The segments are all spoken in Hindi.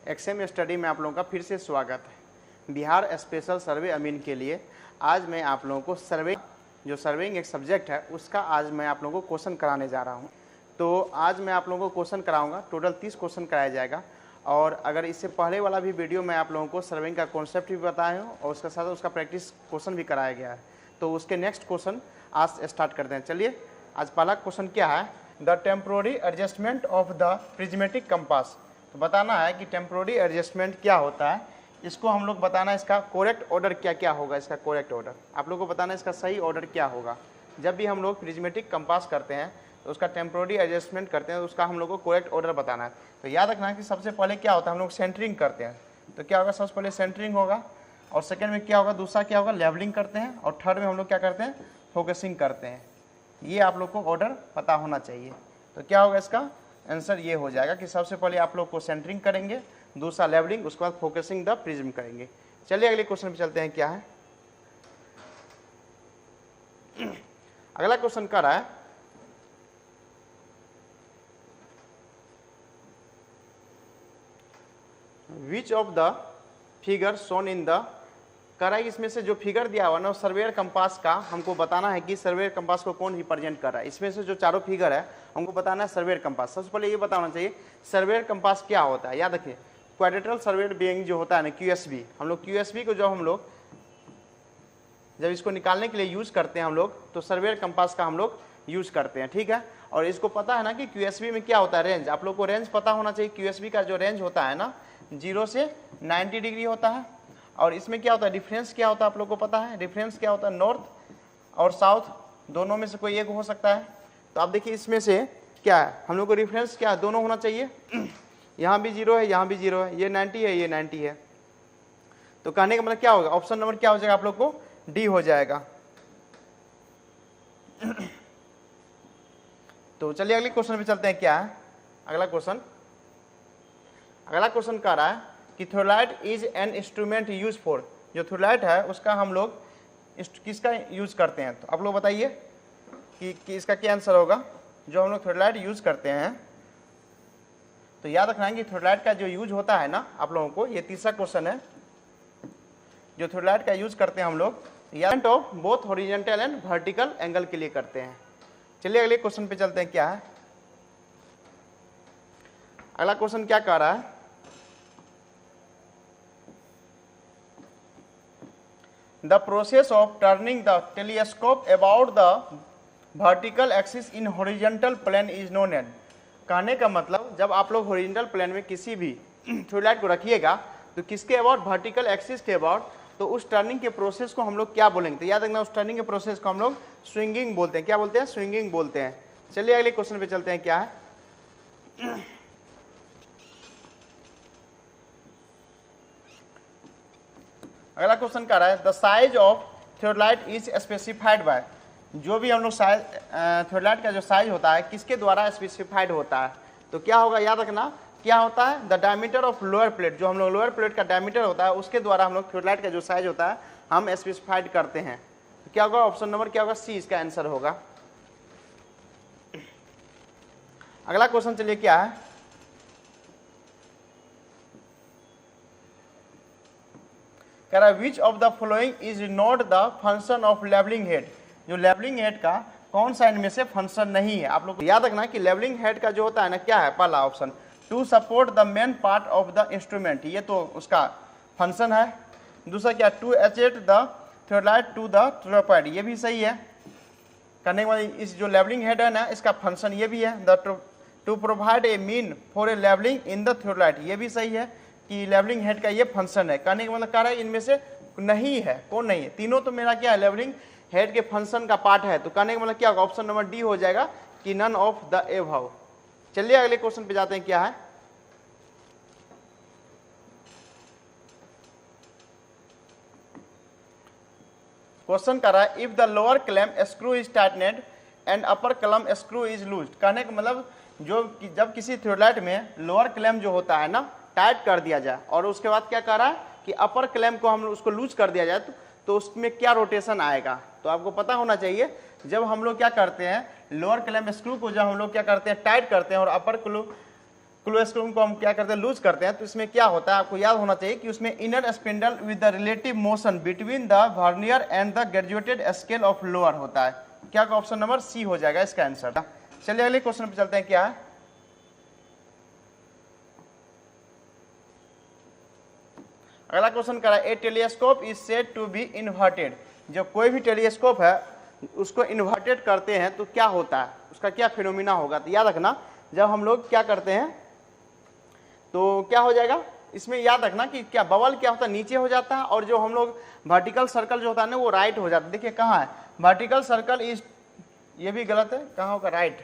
एक्सएम स्टडी में आप लोगों का फिर से स्वागत है। बिहार स्पेशल सर्वे अमीन के लिए आज मैं आप लोगों को सर्वेइंग एक सब्जेक्ट है उसका आज मैं आप लोगों को क्वेश्चन कराने जा रहा हूं। तो आज मैं आप लोगों को क्वेश्चन कराऊंगा, टोटल 30 क्वेश्चन कराया जाएगा। और अगर इससे पहले वाला भी वीडियो में आप लोगों को सर्वेइंग का कॉन्सेप्ट भी बताया हूँ और उसके साथ उसका प्रैक्टिस क्वेश्चन भी कराया गया है। तो उसके नेक्स्ट क्वेश्चन आज स्टार्ट करते हैं। चलिए, आज पहला क्वेश्चन क्या है, the temporary adjustment of the prismatic compass. तो बताना है कि टेम्पोररी एडजस्टमेंट क्या होता है, इसको हम लोग बताना है। इसका करेक्ट ऑर्डर क्या क्या होगा, इसका करेक्ट ऑर्डर आप लोग को बताना है, इसका सही ऑर्डर क्या होगा। जब भी हम लोग प्रिज्मेटिक कंपास करते हैं तो उसका टेम्पोररी एडजस्टमेंट करते हैं तो उसका हम लोग को करेक्ट ऑर्डर बताना है। तो याद रखना है कि सबसे पहले क्या होता है, हम लोग सेंटरिंग करते हैं। तो क्या होगा, सबसे पहले सेंटरिंग होगा, और सेकेंड में क्या होगा, दूसरा क्या होगा, लेवलिंग करते हैं, और थर्ड में हम लोग क्या करते हैं, फोकसिंग करते हैं। ये आप लोग को ऑर्डर पता होना चाहिए। तो क्या होगा, इसका आंसर ये हो जाएगा कि सबसे पहले आप लोग को सेंटरिंग करेंगे, दूसरा लेवलिंग, उसके बाद फोकसिंग द प्रिज्म करेंगे। चलिए अगले क्वेश्चन पे चलते हैं। क्या है अगला क्वेश्चन कर रहा है, which of the figure shown in the, कर रहा है इसमें से जो फिगर दिया हुआ ना सर्वेयर कंपास का, हमको बताना है कि सर्वेयर कंपास को कौन रिप्रेजेंट कर रहा है। इसमें से जो चारों फिगर है हमको बताना है सर्वेयर कंपास। सबसे पहले ये बताना चाहिए सर्वेयर कंपास क्या होता है। याद रखिए, क्वाड्रेटरल सर्वेयर बीइंग जो होता है ना, क्यूएसबी, हम लोग क्यूएसबी को जब इसको निकालने के लिए यूज करते हैं हम लोग, तो सर्वेयर कंपास का हम लोग यूज करते हैं। ठीक है, और इसको पता है ना कि क्यूएसबी में क्या होता है, रेंज। आप लोग को रेंज पता होना चाहिए। क्यूएसबी का जो रेंज होता है ना 0 से 90 डिग्री होता है। और इसमें क्या होता है, डिफरेंस क्या होता है आप लोग को पता है। डिफरेंस क्या होता है, नॉर्थ और साउथ दोनों में से कोई एक हो सकता है। तो आप देखिए इसमें से क्या है, हम लोग को डिफरेंस क्या है, दोनों होना चाहिए। यहाँ भी 0 है, यहाँ भी 0 है, ये 90 है, ये 90 है। तो कहने का मतलब क्या होगा, ऑप्शन नंबर क्या हो जाएगा आप लोग को, डी हो जाएगा। तो चलिए अगले क्वेश्चन पे चलते हैं। क्या है अगला क्वेश्चन कह रहा है कि theodolite is an instrument use for, जो थ्योरलाइट है उसका हम लोग किसका यूज करते हैं। तो आप लोग बताइए कि इसका क्या आंसर होगा, जो हम लोग थ्योरलाइट यूज करते हैं। तो याद रखना है कि थ्योरलाइट का जो यूज होता है ना आप लोगों को, ये तीसरा क्वेश्चन है, जो थ्योरलाइट का यूज करते हैं हम लोग of both horizontal and vertical angle के लिए करते हैं। चलिए अगले क्वेश्चन पे चलते हैं। क्या है अगला क्वेश्चन क्या कह रहा है, the process of turning the telescope about the vertical axis in horizontal plane is known as. कहने का मतलब जब आप लोग हॉरिजॉन्टल प्लेन में किसी भी थ्योरलाइट को रखिएगा तो किसके अबाउट, वर्टिकल एक्सिस के अबाउट, तो उस टर्निंग के प्रोसेस को हम लोग क्या बोलेंगे। तो याद रखना, उस टर्निंग के प्रोसेस को हम लोग स्विंगिंग बोलते हैं। क्या बोलते हैं, स्विंगिंग बोलते हैं। चलिए अगले क्वेश्चन पे चलते हैं। क्या है अगला क्वेश्चन कह रहा है, the size of theodolite is specified by, जो भी हम लोग साइज थ्योरलाइट का जो साइज होता है किसके द्वारा स्पेसिफाइड होता है। तो क्या होगा, याद रखना क्या होता है, the diameter of lower plate, जो हम लोग लोअर प्लेट का डायमीटर होता है उसके द्वारा हम लोग थ्योरलाइट का जो साइज होता है हम स्पेसिफाइड करते हैं। तो क्या होगा, ऑप्शन नंबर क्या होगा, सी इसका आंसर होगा। अगला क्वेश्चन चलिए क्या है, कह रहा है which of the following is not the function of levelling head, जो लेवलिंग हेड का कौन सा इनमें से फंक्शन नहीं है। आप लोग याद रखना कि लेवलिंग हेड का जो होता है ना, क्या है, पहला option to support the main part of the instrument, ये तो उसका फंक्शन है। दूसरा क्या, टू एचेट the theodolite to the tripod, ये भी सही है। करने के बाद इस जो लेवलिंग हेड है ना इसका फंक्शन ये भी है। The to provide a mean for a levelling in the theodolite, ये भी सही है कि लेवलिंग हेड का ये फंक्शन है। कहने का मतलब कह रहा है इनमें से नहीं है, कौन नहीं है, तीनों तो मेरा क्या है, लेवलिंग हेड के फंक्शन का पार्ट है। तो कहने का मतलब क्या होगा, ऑप्शन नंबर डी हो जाएगा कि नन ऑफ द एबव। चलिए अगले क्वेश्चन पे जाते हैं। क्या है क्वेश्चन कर रहा है, if the lower clamp screw is tightened and upper clamp screw is loose. कहने का मतलब जब किसी थ्योरलाइट में लोअर क्लैम जो होता है ना टाइट कर दिया जाए और उसके बाद क्या कर रहा है कि अपर क्लैम को हम उसको लूज कर दिया जाए तो उसमें क्या रोटेशन आएगा। तो आपको पता होना चाहिए, जब हम लोग क्या करते हैं लोअर क्लैम स्क्रू को जब हम लोग क्या करते हैं टाइट करते हैं और अपर क्लोस्ट्रम को हम क्या करते हैं, लूज करते हैं, तो इसमें क्या होता है आपको याद होना चाहिए कि उसमें inner spindle with the relative motion between the vernier and the graduated scale of lower होता है। क्या ऑप्शन नंबर सी हो जाएगा इसका आंसर। चलिए अगले क्वेश्चन पे चलते हैं, क्या है अगला क्वेश्चन करा, a telescope is said to be inverted. जब कोई भी टेलीस्कोप है उसको इन्वर्टेड करते हैं तो क्या होता है, उसका क्या फिनोमिना होगा। तो याद रखना जब हम लोग क्या करते हैं तो क्या हो जाएगा, इसमें याद रखना कि क्या बबल क्या होता है, नीचे हो जाता है, और जो हम लोग वर्टिकल सर्कल जो होता है ना वो राइट हो जाता है। देखिए कहाँ है वर्टिकल सर्कल इज, ये भी गलत है, कहाँ होगा राइट,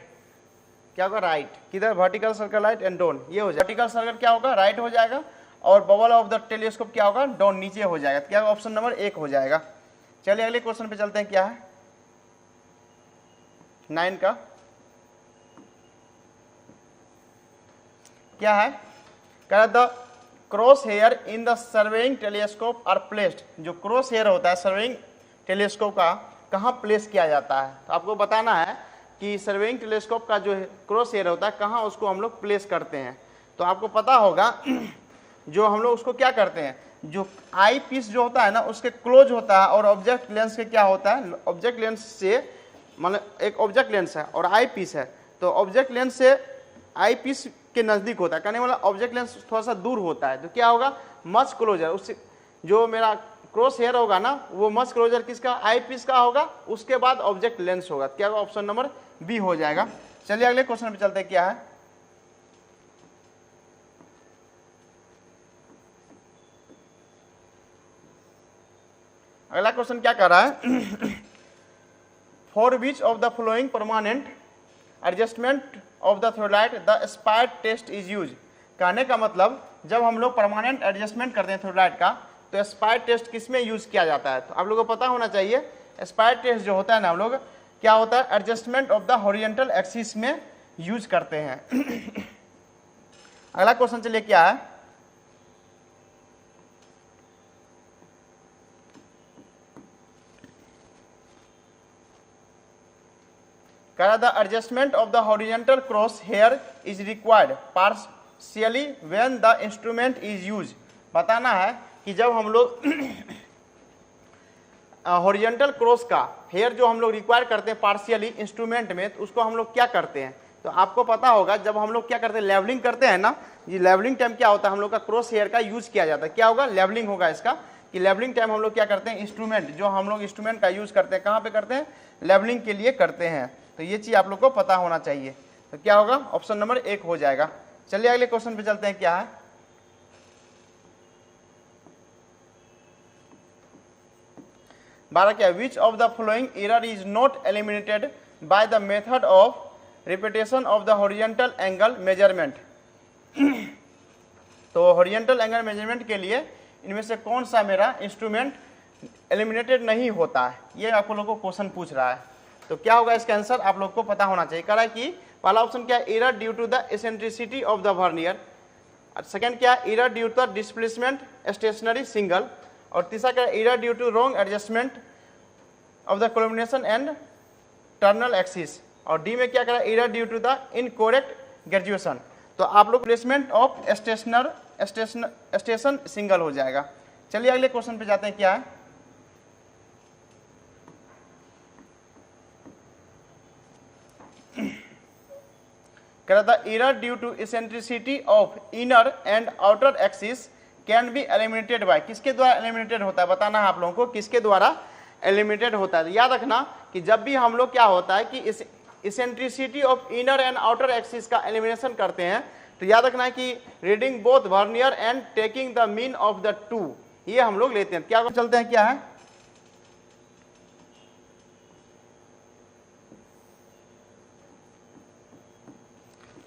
क्या होगा राइट, किधर vertical circle right and down, ये हो जाएगा वर्टिकल सर्कल क्या होगा राइट हो जाएगा, और बबल ऑफ द टेलीस्कोप क्या होगा डाउन नीचे हो जाएगा। तो क्या ऑप्शन नंबर 1 हो जाएगा। चलिए अगले क्वेश्चन पे चलते हैं, क्या है 9 का, क्या है कह the cross hair in the surveying telescope are placed. जो क्रॉस हेयर होता है सर्वेइंग टेलीस्कोप का कहाँ प्लेस किया जाता है, तो आपको बताना है कि सर्वेइंग टेलीस्कोप का जो क्रॉस हेयर होता है कहाँ उसको हम लोग प्लेस करते हैं। तो आपको पता होगा जो हम लोग उसको क्या करते हैं, जो आई पीस जो होता है ना उसके क्लोज होता है, और ऑब्जेक्ट लेंस के क्या होता है, ऑब्जेक्ट लेंस से मतलब एक ऑब्जेक्ट लेंस है और आई पीस है, तो ऑब्जेक्ट लेंस से आई पीस के नज़दीक होता है, कहने वाला ऑब्जेक्ट लेंस थोड़ा सा दूर होता है, तो क्या होगा मच क्लोजर, उससे जो मेरा क्रॉस हेयर होगा ना वो मच क्लोजर किसका, आई पीस का होगा, उसके बाद ऑब्जेक्ट लेंस होगा। क्या होगा ऑप्शन नंबर बी हो जाएगा। चलिए अगले क्वेश्चन पे चलते हैं, क्या है अगला क्वेश्चन क्या कर रहा है, for which of the following permanent adjustment of the theodolite the spire test is use. कहने का मतलब जब हम लोग परमानेंट एडजस्टमेंट करते हैं थ्योलाइट का तो स्पायर टेस्ट किस में यूज किया जाता है। तो आप लोगों को पता होना चाहिए स्पायर टेस्ट जो होता है ना हम लोग क्या होता है adjustment of the horizontal axis में यूज करते हैं। अगला क्वेश्चन चलिए, क्या है कह the adjustment of the horizontal cross here is required partially when the instrument is use. बताना है कि जब हम लोग हॉरिजॉन्टल क्रॉस का हेयर जो हम लोग रिक्वायर करते हैं पार्शियली इंस्ट्रूमेंट में, तो उसको हम लोग क्या करते हैं, तो आपको पता होगा जब हम लोग क्या करते हैं लेवलिंग करते हैं ना, ये लेवलिंग टाइम क्या होता है हम लोग का क्रॉस हेयर का यूज किया जाता है। क्या होगा लेवलिंग होगा इसका, कि लेवलिंग टाइम हम लोग क्या करते हैं इंस्ट्रूमेंट जो हम लोग इंस्ट्रूमेंट का यूज करते हैं कहाँ पे करते हैं, लेवलिंग के लिए करते हैं। तो ये चीज आप लोग को पता होना चाहिए। तो क्या होगा ऑप्शन नंबर 1 हो जाएगा। चलिए अगले क्वेश्चन पे चलते हैं, क्या है 12 क्या, विच of the following error is not eliminated by the method of repetition of the horizontal angle measurement. तो हॉरिजॉन्टल एंगल मेजरमेंट के लिए इनमें से कौन सा मेरा इंस्ट्रूमेंट एलिमिनेटेड नहीं होता है, ये आप लोगों को क्वेश्चन पूछ रहा है। तो क्या होगा इसका आंसर आप लोग को पता होना चाहिए। कह रहा है कि पहला ऑप्शन क्या है error due to the eccentricity of the vernier, second क्या है error due to the displacement stationary single, और तीसरा क्या है error due to wrong adjustment of the collimation and trunnion axis, और डी में क्या करा error due to the incorrect graduation. तो आप लोग प्लेसमेंट ऑफ स्टेशन सिंगल हो जाएगा। चलिए अगले क्वेश्चन पे जाते हैं, क्या है कह the error due to eccentricity of inner and outer axis can be eliminated by, किसके द्वारा एलिमिनेटेड होता है, बताना है आप लोगों को किसके द्वारा एलिमिनेटेड होता है। याद रखना कि जब भी हम लोग क्या होता है कि eccentricity of inner and outer axis का एलिमिनेशन करते हैं तो याद रखना है कि reading both vernier and taking the mean of the two, ये हम लोग लेते हैं। क्या चलते हैं, क्या है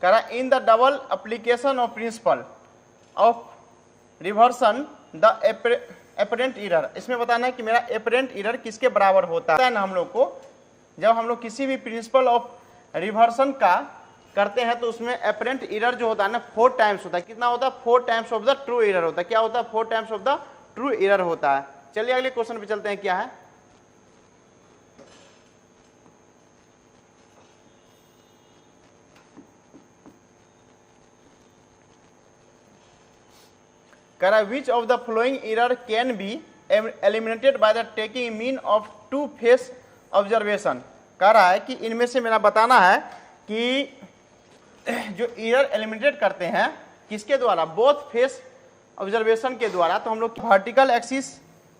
कह रहा in the double application of principle of reversion the apparent error. इसमें बताना है कि मेरा एपरेंट एरर किसके बराबर होता है ना, हम लोग को जब हम लोग किसी भी प्रिंसिपल ऑफ रिवर्सन का करते हैं तो उसमें एपरेंट एरर जो होता है ना 4 टाइम्स होता है। कितना होता है 4 times of the true error होता है। क्या होता है 4 times of the true error होता है। चलिए अगले क्वेश्चन पे चलते हैं, क्या है कह रहा है which of the following error can be eliminated by the taking mean of two face observation. कह रहा है कि इनमें से मेरा बताना है कि जो एरर एलिमिनेट करते हैं किसके द्वारा, बोथ फेस ऑब्जर्वेशन के द्वारा। तो हम लोग vertical axis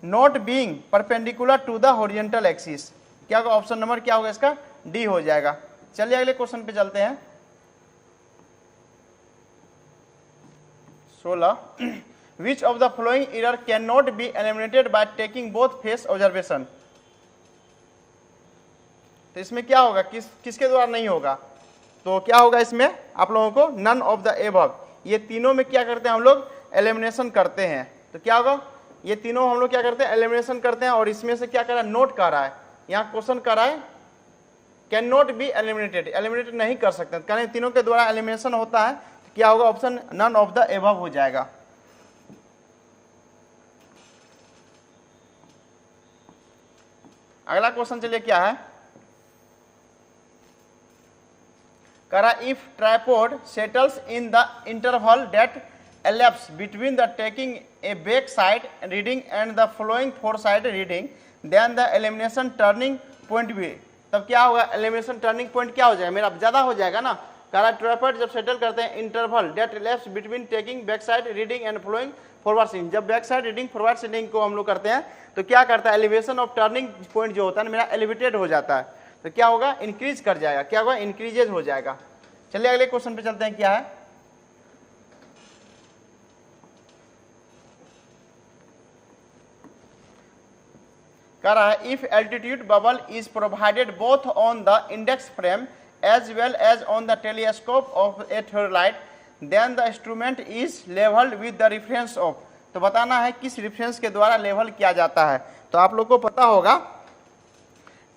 not being perpendicular to the horizontal axis, क्या होगा ऑप्शन नंबर क्या होगा इसका, डी हो जाएगा। चलिए अगले क्वेश्चन पे चलते हैं। 16 विच of the following error can not be eliminated by taking both face observation. तो इसमें क्या होगा, किसके द्वारा नहीं होगा, तो क्या होगा इसमें आप लोगों को, नन ऑफ द एबव। ये तीनों में क्या करते हैं हम लोग, एलिमिनेशन करते हैं। तो क्या होगा, ये तीनों हम लोग क्या करते हैं, एलिमिनेशन करते हैं। और इसमें से क्या कर रहा है, नोट कर रहा है, यहाँ क्वेश्चन कर रहा है can not be eliminated, eliminated नहीं कर सकते, कहने तीनों के द्वारा एलिमिनेशन होता है। तो क्या होगा, option none of the above हो जाएगा। अगला क्वेश्चन चलिए क्या है, करा if tripod settles in the interval that elapse between the taking a back side reading and the following foresight reading, then the elimination turning point भी, तब क्या होगा, elimination turning point क्या हो जाएगा, मेरा ज़्यादा हो जाएगा ना। करा ट्राइपॉड जब सेटल करते हैं interval that elapse between taking back side reading and following forward reading, जब back side reading forward reading को हम लोग करते हैं तो क्या करता है, एलिवेशन ऑफ टर्निंग पॉइंट जो होता है ना मेरा एलिवेटेड हो जाता है। तो क्या होगा, इंक्रीज कर जाएगा, क्या होगा, इंक्रीजेज हो जाएगा। चलिए अगले क्वेश्चन पे चलते हैं, क्या है, कह रहा है if altitude bubble is provided both on the index frame as well as on the telescope of a theodolite then the instrument is levelled with the reference of. तो बताना है किस रेफरेंस के द्वारा लेवल किया जाता है। तो आप लोग को पता होगा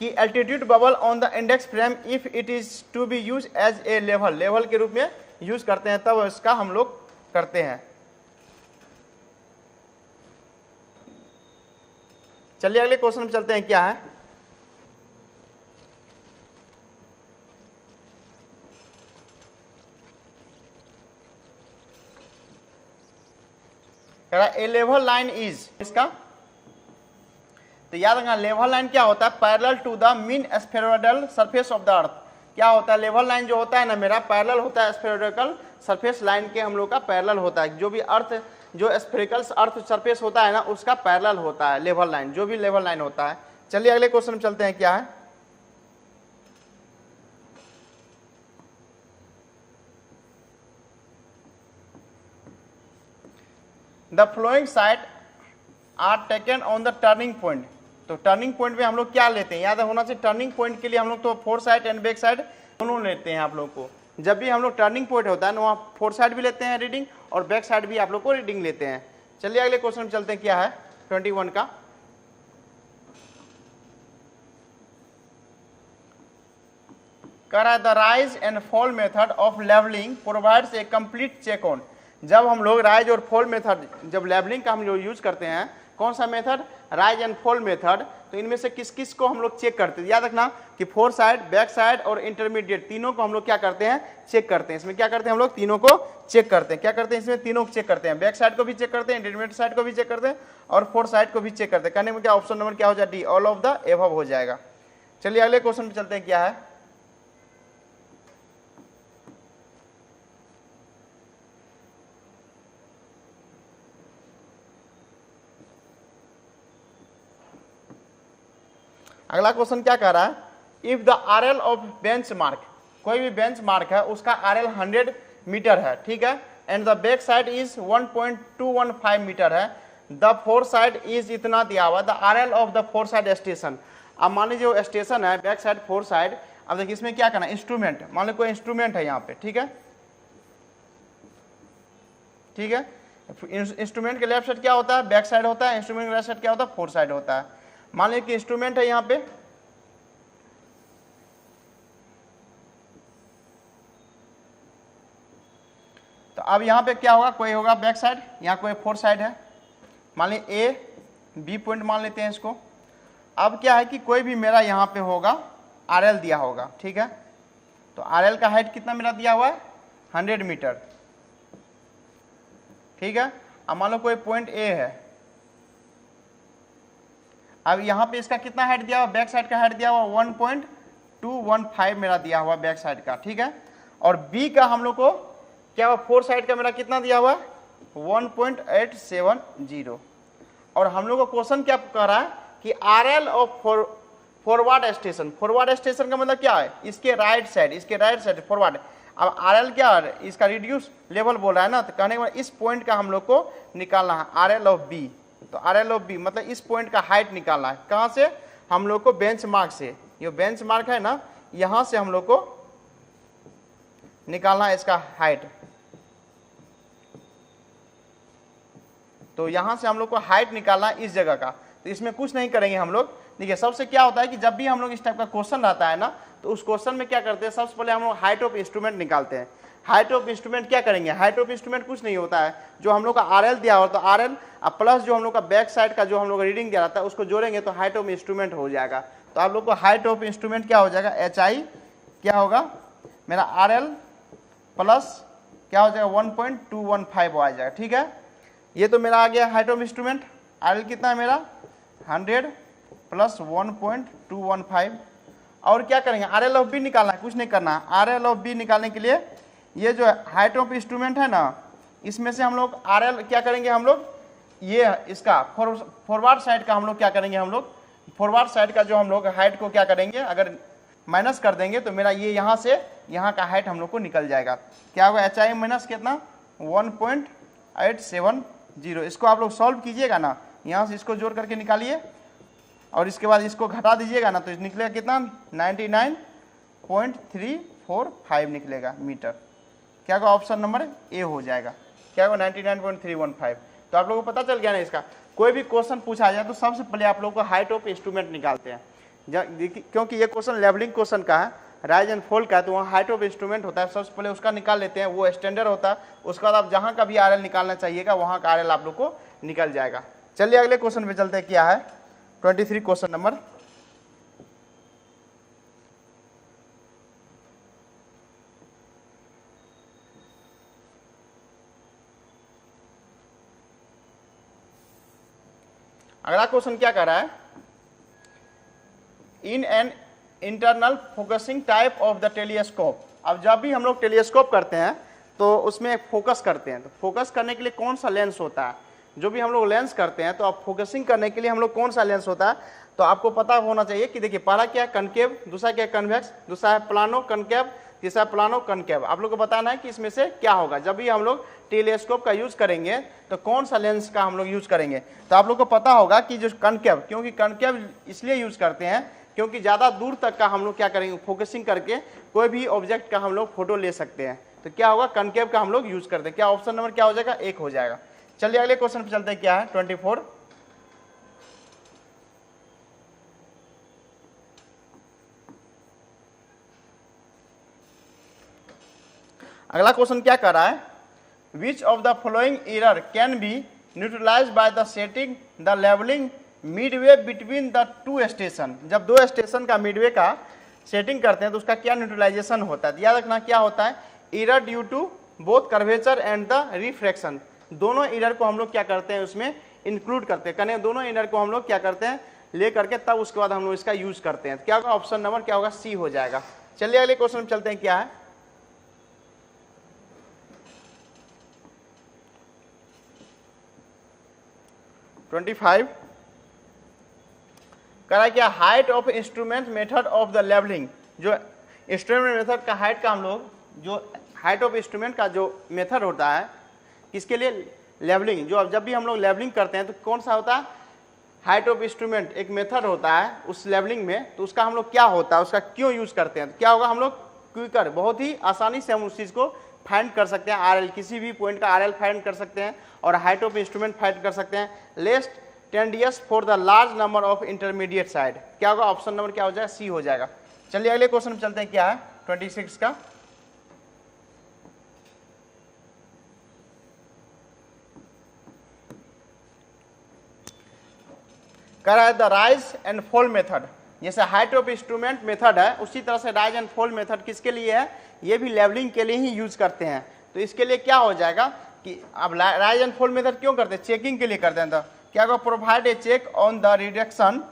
कि altitude bubble on the index frame if it is to be use as a level, level के रूप में यूज करते हैं, तब इसका हम लोग करते हैं। चलिए अगले क्वेश्चन पे चलते हैं, क्या है, ए लेवल लाइन इज, इसका तो याद रखना लेवल लाइन क्या होता है, parallel to the mean spheroidal surface of the earth. क्या होता है, लेवल लाइन जो होता है ना मेरा पैरेलल होता है स्फेरॉइडल सरफेस लाइन के हम लोग का पैरेलल होता है। जो भी अर्थ जो स्फेरिकल अर्थ सरफेस होता है ना उसका पैरेलल होता है लेवल लाइन, जो भी लेवल लाइन होता है। चलिए अगले क्वेश्चन में चलते हैं, क्या है, the following side are taken on the turning point. तो टर्निंग पॉइंट में हम लोग क्या लेते हैं, याद होना चाहिए टर्निंग पॉइंट के लिए हम लोग तो four side and back side दोनों लेते हैं। आप लोग को जब भी हम लोग टर्निंग पॉइंट होता है ना वहाँ फोर साइड भी लेते हैं रीडिंग और बैक साइड भी आप लोग को रीडिंग लेते हैं। चलिए अगले क्वेश्चन में चलते हैं, क्या है 21 का, कह रहा है the rise and fall method of levelling provides a complete check on. जब हम लोग राइज और फॉल मेथड जब लेवलिंग का हम लोग यूज करते हैं, कौन सा method, rise and fall method, तो इनमें से किस किस को हम लोग चेक करते हैं, याद रखना कि फोर साइड बैक साइड और इंटरमीडिएट तीनों को हम लोग क्या करते हैं, चेक करते हैं। इसमें क्या करते हैं हम लोग, तीनों को चेक करते हैं। क्या करते हैं इसमें, तीनों को चेक करते हैं, बैक साइड को भी चेक करते हैं, इंटरमीडिएट साइड को भी चेक करते हैं और फोर साइड को भी चेक करते हैं। कहने में क्या ऑप्शन नंबर क्या हो जाए, D, all of the above हो जाएगा। चलिए अगले क्वेश्चन पे चलते हैं, क्या है, अगला क्वेश्चन क्या कह रहा है, if the RL of bench mark, कोई भी बेंच मार्क है उसका आरएल 100 मीटर है, ठीक है, and the back side is 1.215 metre है, द फोर साइड इज इतना दिया हुआ, the RL of the fore side station. अब मान लीजिए जो स्टेशन है बैक साइड फोर साइड, अब देखिए इसमें क्या करना है, इंस्ट्रूमेंट, मान लो कोई इंस्ट्रूमेंट है यहाँ पे, ठीक है, ठीक है, इंस्ट्रूमेंट के लेफ्ट साइड क्या होता है, बैक साइड होता है, इंस्ट्रूमेंट के राइट साइड क्या होता है, फोर साइड होता है। मान लीजिए कि इंस्ट्रूमेंट है यहाँ पे, तो अब यहाँ पे क्या होगा, कोई होगा बैक साइड, यहाँ कोई फोर साइड है, मान लीजिए ए बी पॉइंट मान लेते हैं इसको। अब क्या है कि कोई भी मेरा यहाँ पे होगा आरएल दिया होगा, ठीक है, तो आरएल का हाइट कितना मेरा दिया हुआ है 100 मीटर, ठीक है, अब मान लो कोई पॉइंट ए है, अब यहाँ पे इसका कितना हाइट दिया हुआ, बैक साइड का हाइट दिया हुआ 1.215 मेरा दिया हुआ बैक साइड का, ठीक है। और बी का हम लोग को क्या हुआ, फोर साइड का मेरा कितना दिया हुआ 1.870। और हम लोग को क्वेश्चन क्या कह रहा है कि RL of forward station, forward station का मतलब क्या है, इसके राइट साइड फॉरवर्ड। अब RL क्या है, इसका रिड्यूस लेवल बोल रहा है ना, तो कहने के बाद इस पॉइंट का हम लोग को निकालना है RL ऑफ बी। तो RL ऑफ बी मतलब इस पॉइंट का हाइट निकालना है, कहाँ से, हम लोग को बेंच मार्क से, ये बेंच मार्क है ना, यहाँ से हम लोग को निकालना है इसका हाइट। तो यहां से हम लोग को हाइट निकालना है इस जगह का। तो इसमें कुछ नहीं करेंगे हम लोग। देखिए सबसे क्या होता है कि जब भी हम लोग इस टाइप का क्वेश्चन रहता है ना, तो उस क्वेश्चन में क्या करते हैं, सबसे पहले हम लोग हाइट ऑफ इंस्ट्रूमेंट निकालते हैं। हाइट ऑफ इंस्ट्रूमेंट क्या करेंगे, हाइट ऑफ इंस्ट्रूमेंट कुछ नहीं होता है, जो हम लोग का RL दिया होता है, RL अब प्लस जो हम लोग का बैक साइड का जो हम लोग का रीडिंग दिया रहता है उसको जोड़ेंगे तो हाइट ऑफ इंस्ट्रूमेंट हो जाएगा। तो आप लोग को हाइट ऑफ इंस्ट्रूमेंट क्या हो जाएगा, HI क्या होगा मेरा RL प्लस क्या हो जाएगा 1.215 आ जाएगा, ठीक है। ये तो मेरा आ गया हाइट ऑफ इंस्ट्रूमेंट। RL कितना है मेरा 100 प्लस 1.215। और क्या करेंगे, RL ऑफ बी निकालना है, कुछ नहीं करना है। RL ऑफ बी निकालने के लिए ये जो हाइट ऑफ इंस्ट्रूमेंट है ना, इसमें से हम लोग RL क्या करेंगे, हम लोग ये इसका फॉरवर्ड साइड का हम लोग क्या करेंगे, हम लोग फॉरवर्ड साइड का जो हम लोग हाइट को क्या करेंगे, अगर माइनस कर देंगे तो मेरा ये यहाँ से यहाँ का हाइट हम लोग को निकल जाएगा। क्या होगा, HI माइनस कितना 1.870। इसको आप लोग सॉल्व कीजिएगा ना, यहाँ से इसको जोड़ करके निकालिए और इसके बाद इसको घटा दीजिएगा ना, तो निकलेगा कितना 99.345 निकलेगा मीटर। क्या होगा, ऑप्शन नंबर ए हो जाएगा। क्या होगा 99.315। तो आप लोगों को पता चल गया ना इसका। कोई भी क्वेश्चन पूछा जाए तो सबसे पहले आप लोगों को हाइट ऑफ इंस्ट्रूमेंट निकालते हैं, क्योंकि ये क्वेश्चन लेवलिंग क्वेश्चन का है, राइज एंड फॉल का है, तो वहाँ हाइट ऑफ इंस्ट्रूमेंट होता है, सबसे पहले उसका निकाल लेते हैं, वो स्टैंडर्ड होता है। उसके बाद आप जहाँ का भी RL निकालना चाहिएगा वहाँ का RL आप लोग को निकल जाएगा। चलिए अगले क्वेश्चन पे चलते हैं, क्या है 23 क्वेश्चन नंबर। अगला क्वेश्चन क्या कर रहा है, in an internal focusing type of the telescope. अब जब भी हम लोग टेलीस्कोप करते हैं तो उसमें फोकस करते हैं, तो फोकस करने के लिए कौन सा लेंस होता है, जो भी हम लोग लेंस करते हैं तो अब फोकसिंग करने के लिए हम लोग कौन सा लेंस होता है, तो आपको पता होना चाहिए कि देखिए पहला क्या है कनकेव, दूसरा क्या है कन्वेक्स, दूसरा है प्लानो कनकेव, तीसरा प्लानो कनकेव। आप लोग को बताना है कि इसमें से क्या होगा। जब भी हम लोग टेलीस्कोप का यूज करेंगे तो कौन सा लेंस का हम लोग यूज करेंगे, तो आप लोग को पता होगा कि जो कनकेव, क्योंकि कनकेव इसलिए यूज करते हैं क्योंकि ज़्यादा दूर तक का हम लोग क्या करेंगे, फोकसिंग करके कोई भी ऑब्जेक्ट का हम लोग फोटो ले सकते हैं। तो क्या होगा, कनकेव का हम लोग यूज करते हैं। क्या ऑप्शन नंबर क्या हो जाएगा, एक हो जाएगा। चलिए अगले क्वेश्चन पे चलते हैं, क्या है 24। अगला क्वेश्चन क्या कर रहा है, which of the following error can be neutralize by the setting the levelling midway between the two station. जब दो स्टेशन का मिडवे का सेटिंग करते हैं तो उसका क्या न्यूट्रलाइजेशन होता है। याद रखना क्या होता है, error due to both curvature and the refraction. दोनों एरर को हम लोग क्या करते हैं उसमें इंक्लूड करते हैं, कने दोनों एरर को हम लोग क्या करते हैं ले करके तब उसके बाद हम लोग इसका यूज करते हैं। क्या होगा, ऑप्शन नंबर क्या होगा, सी हो जाएगा। चलिए अगले क्वेश्चन में चलते हैं, क्या है 25। करा क्या, height of instrument method of the levelling. जो इंस्ट्रूमेंट मेथड का हाइट का हम लोग, जो हाइट ऑफ इंस्ट्रूमेंट का जो मेथड होता है किसके लिए, लेवलिंग। जो अब जब भी हम लोग लेवलिंग करते हैं तो कौन सा होता है, हाइट ऑफ इंस्ट्रूमेंट एक मेथड होता है उस लेवलिंग में। तो उसका हम लोग क्या होता है, उसका क्यों यूज करते हैं, तो क्या होगा, हम लोग क्विकर बहुत ही आसानी से हम उस चीज़ को फाइंड कर सकते हैं। RL किसी भी पॉइंट का RL फाइंड कर सकते हैं और हाइट ऑफ इंस्ट्रूमेंट फाइंड कर सकते हैं। Least tedious for the large number of intermediate side. क्या होगा, ऑप्शन नंबर क्या हो जाएगा, सी हो जाएगा। चलिए अगले क्वेश्चन में चलते हैं, क्या है 26 का। कह रहा है the rise and fall method. जैसे हाइट ऑफ इंस्ट्रूमेंट मेथड है उसी तरह से राइज एंड फॉल मेथड किसके लिए है, ये भी लेवलिंग के लिए ही यूज करते हैं। तो इसके लिए क्या हो जाएगा, कि अब राइज एंड फॉल मेथड क्यों करते हैं, चेकिंग के लिए करते हैं। तो क्या होगा, provide a check on the reduction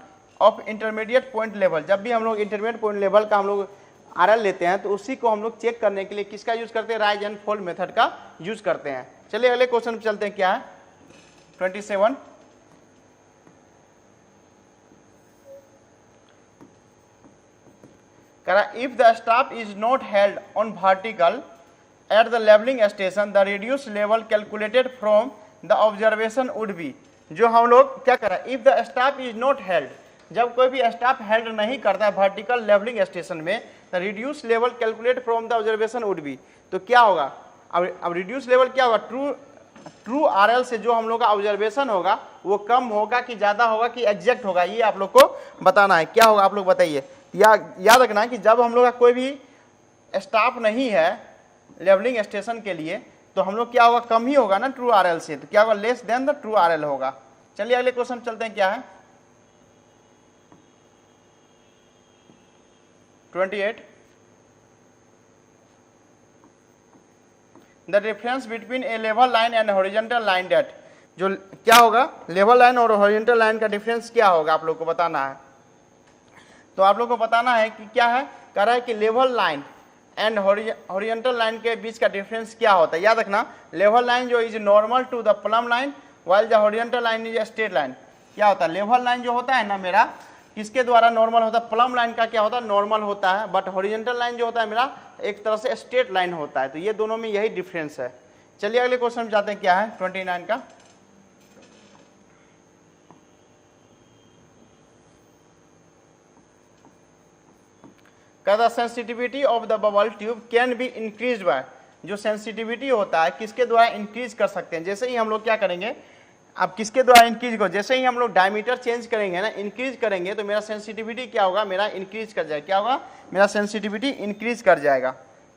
of intermediate point level. जब भी हम लोग इंटरमीडिएट पॉइंट लेवल का हम लोग आरएल लेते हैं तो उसी को हम लोग चेक करने के लिए किसका यूज करते हैं, राइज एंड फॉल मेथड का यूज करते हैं। चलिए अगले क्वेश्चन पे चलते हैं, क्या है 27। If the staff is not held on vertical at the leveling station, the reduced level calculated from the observation would be। जो हम लोग क्या करें, if the staff is not held, जब कोई भी स्टाफ हेल्ड नहीं करता है वर्टिकल लेवलिंग स्टेशन में, तो reduce level calculate from the observation would be. तो क्या होगा, अब रिड्यूस लेवल क्या होगा, ट्रू आरएल से जो हम लोग का ऑब्जर्वेशन होगा वो कम होगा कि ज़्यादा होगा कि एग्जैक्ट होगा, ये आप लोग को बताना है। क्या होगा आप लोग बताइए। याद रखना है कि जब हम लोग का कोई भी स्टाफ नहीं है लेवलिंग स्टेशन के लिए तो हम लोग क्या होगा, कम ही होगा ना ट्रू आरएल से, तो क्या होगा, less than the true RL होगा। चलिए अगले क्वेश्चन चलते हैं, क्या है 28। The difference between A level line and horizontal line date. जो क्या होगा, लेवल लाइन और हॉरिजॉन्टल लाइन का डिफरेंस क्या होगा आप लोग को बताना है। तो आप लोग को बताना है कि क्या है, कह रहा है कि level line and horizontal line के बीच का डिफरेंस क्या होता है। याद रखना, लेवल लाइन जो is normal to the plumb line while the horizontal line is straight line. क्या होता है, लेवल लाइन जो होता है ना मेरा किसके द्वारा नॉर्मल होता है, प्लम लाइन का क्या होता है, नॉर्मल होता है, बट हॉरिजॉन्टल लाइन जो होता है मेरा एक तरह से स्ट्रेट लाइन होता है। तो ये दोनों में यही डिफरेंस है। चलिए अगले क्वेश्चन में जाते हैं, क्या है 29 का। The sensitivity of the bubble tube can be increase by. जो सेंसिटिविटी होता है किसके द्वारा इंक्रीज कर सकते हैं। जैसे ही हम लोग क्या करेंगे, अब किसके द्वारा इंक्रीज को, जैसे ही हम लोग डायमीटर चेंज करेंगे ना, इंक्रीज करेंगे तो मेरा सेंसिटिविटी क्या होगा, मेरा इंक्रीज कर जाएगा। क्या होगा, मेरा सेंसिटिविटी इंक्रीज कर जाएगा।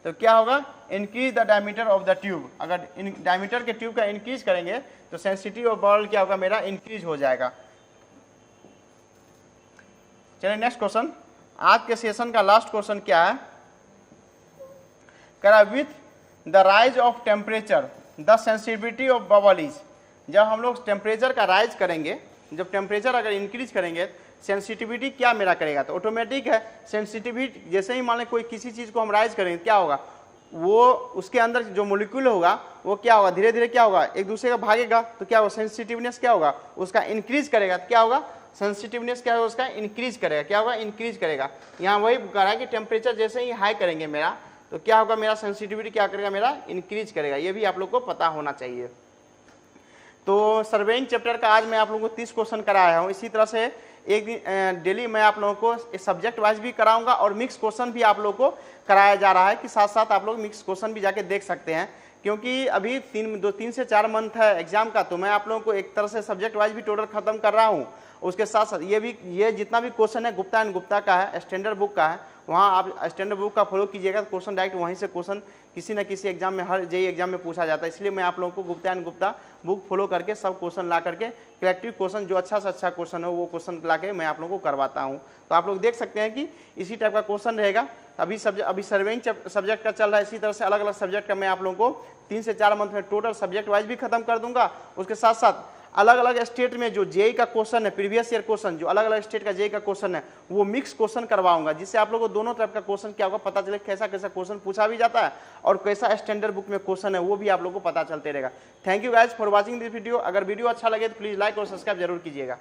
तो क्या होगा, increase the diameter of the tube. अगर डायमीटर के ट्यूब का इंक्रीज करेंगे तो सेंसिटिविटी ऑफ बबल क्या होगा, मेरा इंक्रीज हो जाएगा। चलिए नेक्स्ट क्वेश्चन, आज के सेशन का लास्ट क्वेश्चन क्या है, करा with the rise of temperature the sensitivity of bubble is. जब हम लोग टेम्परेचर का राइज करेंगे, जब टेम्परेचर अगर इंक्रीज करेंगे सेंसिटिविटी क्या मेरा करेगा, तो ऑटोमेटिक है सेंसिटिविटी। जैसे ही मान लें कोई किसी चीज़ को हम राइज करेंगे क्या होगा, वो उसके अंदर जो मोलिक्यूल होगा वो क्या होगा, धीरे धीरे क्या होगा, एक दूसरे का भागेगा। तो क्या होगा, सेंसिटिवनेस क्या होगा, उसका इंक्रीज करेगा। क्या होगा, सेंसिटिवनेस क्या होगा, उसका इंक्रीज करेगा। क्या होगा, इंक्रीज करेगा। यहाँ वही कह रहा है कि टेम्परेचर जैसे ही हाई करेंगे मेरा तो क्या होगा, मेरा सेंसिटिविटी क्या करेगा, मेरा इंक्रीज करेगा। ये भी आप लोग को पता होना चाहिए। तो सर्वेइंग चैप्टर का आज मैं आप लोगों को 30 क्वेश्चन कराया हूँ। इसी तरह से एक दिन डेली मैं आप लोगों को सब्जेक्ट वाइज भी कराऊंगा और मिक्स क्वेश्चन भी आप लोगों को कराया जा रहा है कि साथ साथ आप लोग मिक्स क्वेश्चन भी जाके देख सकते हैं। क्योंकि अभी 3 से 4 मंथ है एग्जाम का, तो मैं आप लोगों को एक तरह से सब्जेक्ट वाइज भी टोटल खत्म कर रहा हूँ। उसके साथ साथ ये जितना भी क्वेश्चन है गुप्ता एंड गुप्ता का है, स्टैंडर्ड बुक का है, वहाँ आप स्टैंडर्ड बुक का फॉलो कीजिएगा। क्वेश्चन डायरेक्ट वहीं से क्वेश्चन किसी न किसी एग्जाम में, हर जेईई एग्जाम में पूछा जाता है। इसलिए मैं आप लोगों को Gupta and Gupta book follow करके सब क्वेश्चन ला करके कलेक्टिव क्वेश्चन जो अच्छा से अच्छा क्वेश्चन हो वो क्वेश्चन ला के मैं आप लोगों को करवाता हूँ। तो आप लोग देख सकते हैं कि इसी टाइप का क्वेश्चन रहेगा। अभी सर्वेइंग सब्जेक्ट का चल रहा है, इसी तरह से अलग अलग सब्जेक्ट का मैं आप लोगों को 3 से 4 मंथ में टोटल सब्जेक्ट वाइज भी खत्म कर दूंगा। उसके साथ साथ अलग अलग स्टेट में जो जेईई का क्वेश्चन है, प्रीवियस ईयर क्वेश्चन जो अलग अलग स्टेट का जेईई का क्वेश्चन है, वो मिक्स क्वेश्चन करवाऊंगा, जिससे आप लोगों को दोनों तरफ का क्वेश्चन क्या होगा पता चले, कैसा कैसा क्वेश्चन पूछा भी जाता है और कैसा स्टैंडर्ड बुक में क्वेश्चन है वो भी आप लोगों को पता चलते रहेगा। Thank you guys for watching this video. अगर वीडियो अच्छा लगे तो प्लीज लाइक और सब्सक्राइब जरूर कीजिएगा।